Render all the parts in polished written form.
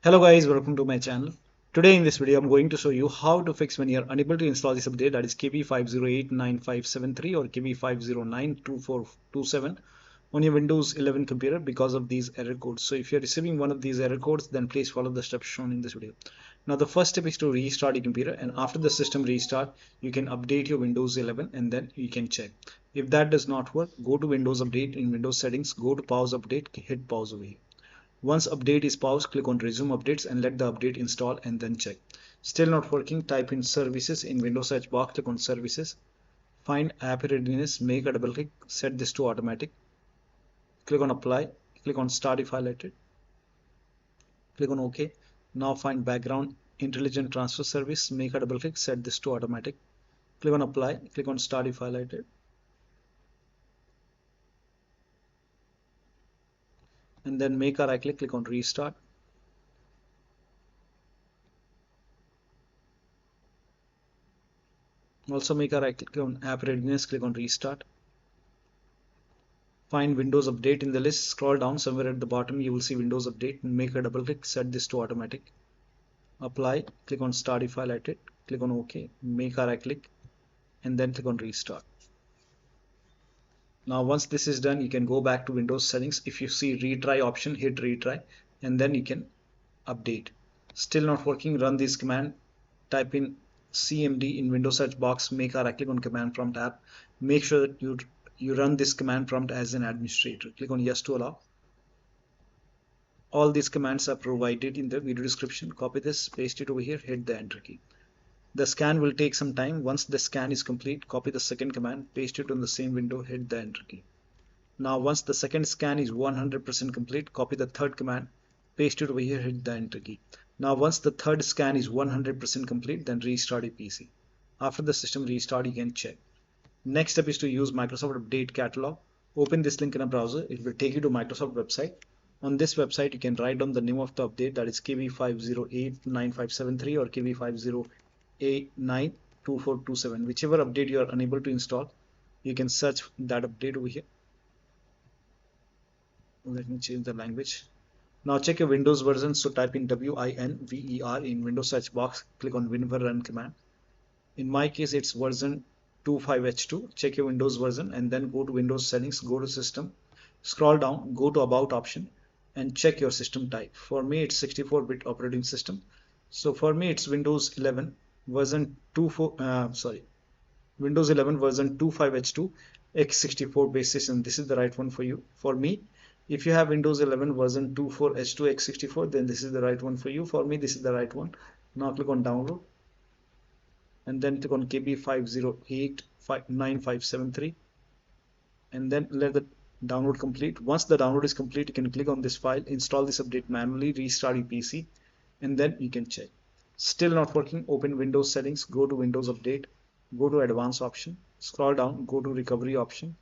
Hello guys, welcome to my channel. Today in this video I'm going to show you how to fix when you're unable to install this update, that is KB5089573 or KB5092427 on your Windows 11 computer because of these error codes. So if you're receiving one of these error codes, then please follow the steps shown in this video. Now the first step is to restart your computer, and after the system restart you can update your Windows 11 and then you can check. If that does not work, go to Windows Update. In Windows settings, go to pause update, hit pause over here. Once update is paused, click on resume updates and let the update install and then check. Still not working, type in services in Windows search box, click on services, find app readiness, make a double click, set this to automatic, click on apply, click on start if highlighted, click on OK. Now find background intelligent transfer service, make a double click, set this to automatic, click on apply, click on start if highlighted, and then make a right click on restart. Also make a right click on app readiness, click on restart. Find Windows Update in the list, scroll down somewhere at the bottom, you will see Windows Update, make a double click, set this to automatic. Apply, click on start if highlighted, click on OK, make a right click and then click on restart. Now once this is done, you can go back to Windows settings. If you see retry option, hit retry and then you can update. Still not working, run this command, type in cmd in Windows search box, make a right click on command prompt app. Make sure that you run this command prompt as an administrator. Click on yes to allow. All these commands are provided in the video description. Copy this, paste it over here, hit the enter key. The scan will take some time. Once the scan is complete, copy the second command, paste it on the same window, hit the enter key. Now once the second scan is 100% complete, copy the third command, paste it over here, hit the enter key. Now once the third scan is 100% complete, then restart your PC. After the system restart, you can check. Next step is to use Microsoft Update Catalog. Open this link in a browser. It will take you to Microsoft website. On this website, you can write down the name of the update, that is KB5089573 or KB5089427. Whichever update you are unable to install, you can search that update over here. Let me change the language. Now check your Windows version. So type in WINVER in Windows search box, click on WinVer run command. In my case, it's version 25H2. Check your Windows version and then go to Windows settings, go to system, scroll down, go to about option and check your system type. For me, it's 64-bit operating system. So for me, it's Windows 11 version Windows 11 version 25H2 x64 basis, and this is the right one for you. For me, if you have Windows 11 version 24H2 x64, then this is the right one for you. For me, this is the right one. Now click on download and then click on KB5089573 and then let the download complete. Once the download is complete, you can click on this file, install this update manually, restart your PC and then you can check. Still not working, open Windows settings, go to Windows Update, go to advanced option, scroll down, go to recovery option.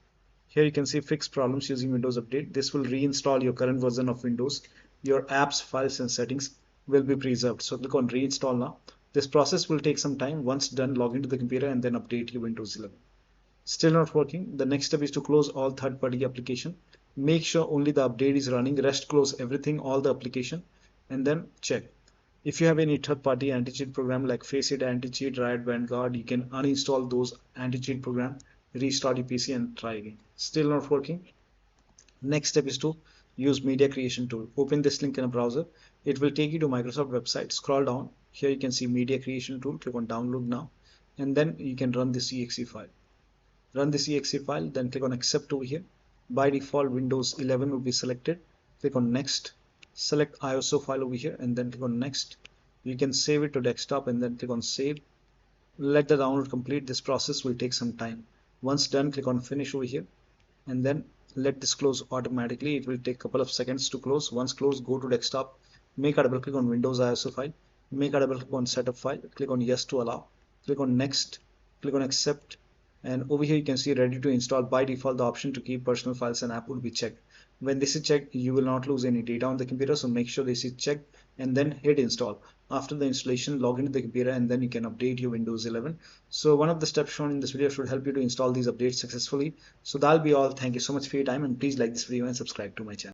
Here you can see fix problems using Windows Update. This will reinstall your current version of Windows. Your apps, files and settings will be preserved. So click on reinstall now. This process will take some time. Once done, log into the computer and then update your Windows 11. Still not working. The next step is to close all third-party application. Make sure only the update is running. Rest close everything, all the application, and then check. If you have any third-party anti-cheat program like Faceit, Anti-Cheat, Riot, Vanguard, you can uninstall those anti-cheat program, restart your PC and try again. Still not working. Next step is to use media creation tool. Open this link in a browser. It will take you to Microsoft website. Scroll down. Here you can see media creation tool. Click on download now and then you can run this exe file. Run this exe file, then click on accept over here. By default, Windows 11 will be selected. Click on next. Select ISO file over here and then click on next. You can save it to desktop and then click on save. Let the download complete. This process will take some time. Once done, click on finish over here and then let this close automatically. It will take a couple of seconds to close. Once closed, go to desktop, make a double click on Windows ISO file, make a double click on setup file, click on yes to allow, click on next, click on accept, and over here you can see ready to install. By default, the option to keep personal files and app will be checked. When this is checked, you will not lose any data on the computer, so make sure this is checked and then hit install. After the installation, log into the computer and then you can update your Windows 11. So one of the steps shown in this video should help you to install these updates successfully. So that'll be all. Thank you so much for your time and please like this video and subscribe to my channel.